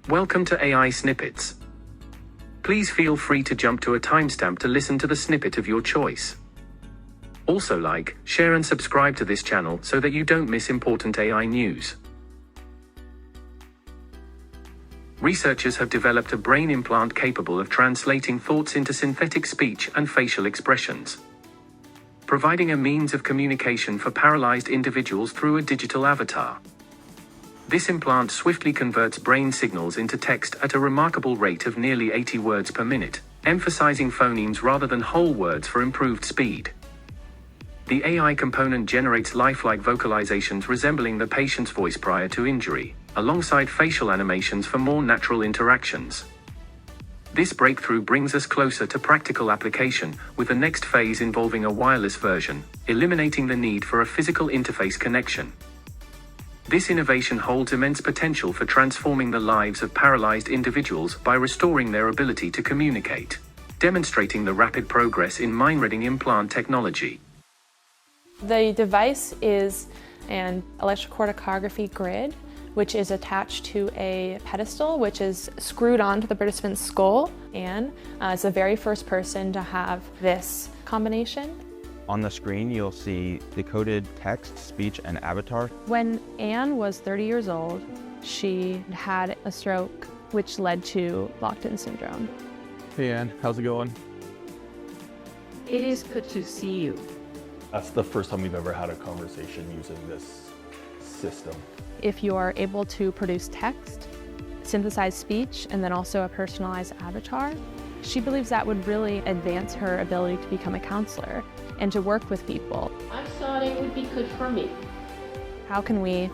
Welcome to AI Snippets. Please feel free to jump to a timestamp to listen to the snippet of your choice. Also like, share and subscribe to this channel so that you don't miss important AI news. Researchers have developed a brain implant capable of translating thoughts into synthetic speech and facial expressions, providing a means of communication for paralyzed individuals through a digital avatar. This implant swiftly converts brain signals into text at a remarkable rate of nearly 80 words per minute, emphasizing phonemes rather than whole words for improved speed. The AI component generates lifelike vocalizations resembling the patient's voice prior to injury, alongside facial animations for more natural interactions. This breakthrough brings us closer to practical application, with the next phase involving a wireless version, eliminating the need for a physical interface connection. This innovation holds immense potential for transforming the lives of paralyzed individuals by restoring their ability to communicate, demonstrating the rapid progress in mind-reading implant technology. The device is an electrocorticography grid, which is attached to a pedestal, which is screwed onto the participant's skull. Anne is the very first person to have this combination. On the screen, you'll see decoded text, speech, and avatar. When Anne was 30 years old, she had a stroke, which led to locked-in syndrome. Hey Anne, how's it going? It is good to see you. That's the first time we've ever had a conversation using this system. If you're able to produce text, synthesize speech, and then also a personalized avatar, she believes that would really advance her ability to become a counselor and to work with people. I thought it would be good for me. How can we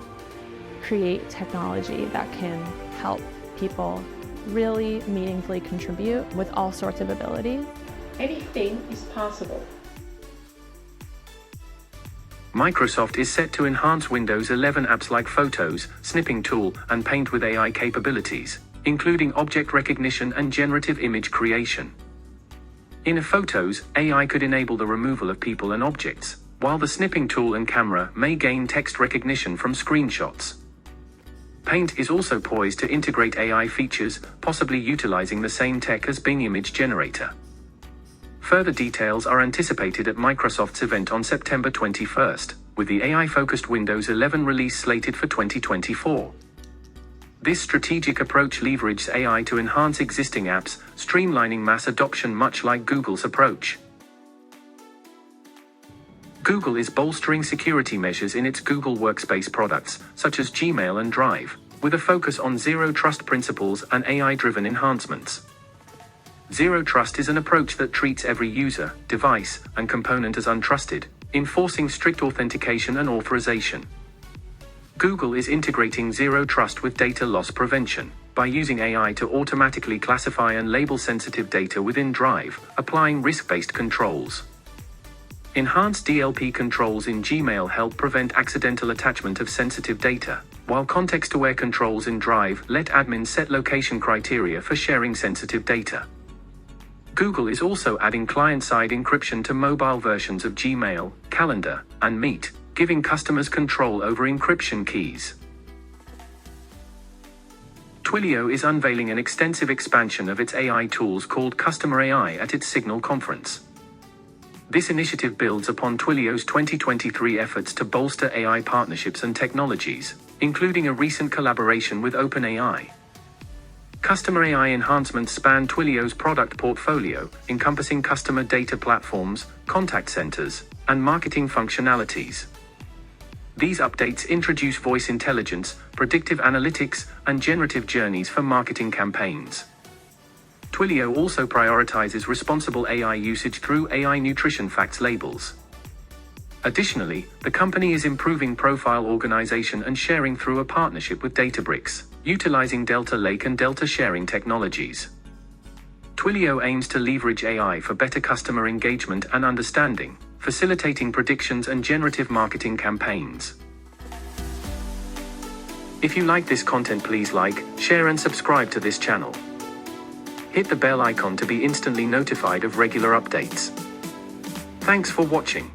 create technology that can help people really meaningfully contribute with all sorts of abilities? Anything is possible. Microsoft is set to enhance Windows 11 apps like Photos, Snipping Tool, and Paint with AI capabilities, including object recognition and generative image creation. In Photos, AI could enable the removal of people and objects, while the Snipping Tool and camera may gain text recognition from screenshots. Paint is also poised to integrate AI features, possibly utilizing the same tech as Bing Image Generator. Further details are anticipated at Microsoft's event on September 21st, with the AI-focused Windows 11 release slated for 2024. This strategic approach leverages AI to enhance existing apps, streamlining mass adoption much like Google's approach. Google is bolstering security measures in its Google Workspace products, such as Gmail and Drive, with a focus on zero trust principles and AI-driven enhancements. Zero trust is an approach that treats every user, device, and component as untrusted, enforcing strict authentication and authorization. Google is integrating zero trust with data loss prevention by using AI to automatically classify and label sensitive data within Drive, applying risk-based controls. Enhanced DLP controls in Gmail help prevent accidental attachment of sensitive data, while context-aware controls in Drive let admins set location criteria for sharing sensitive data. Google is also adding client-side encryption to mobile versions of Gmail, Calendar, and Meet, giving customers control over encryption keys. Twilio is unveiling an extensive expansion of its AI tools called Customer AI at its Signal conference. This initiative builds upon Twilio's 2023 efforts to bolster AI partnerships and technologies, including a recent collaboration with OpenAI. Customer AI enhancements span Twilio's product portfolio, encompassing customer data platforms, contact centers, and marketing functionalities. These updates introduce voice intelligence, predictive analytics, and generative journeys for marketing campaigns. Twilio also prioritizes responsible AI usage through AI nutrition facts labels. Additionally, the company is improving profile organization and sharing through a partnership with Databricks, utilizing Delta Lake and Delta sharing technologies. Twilio aims to leverage AI for better customer engagement and understanding, facilitating predictions and generative marketing campaigns. If you like this content, please like, share and subscribe to this channel. Hit the bell icon to be instantly notified of regular updates. Thanks for watching.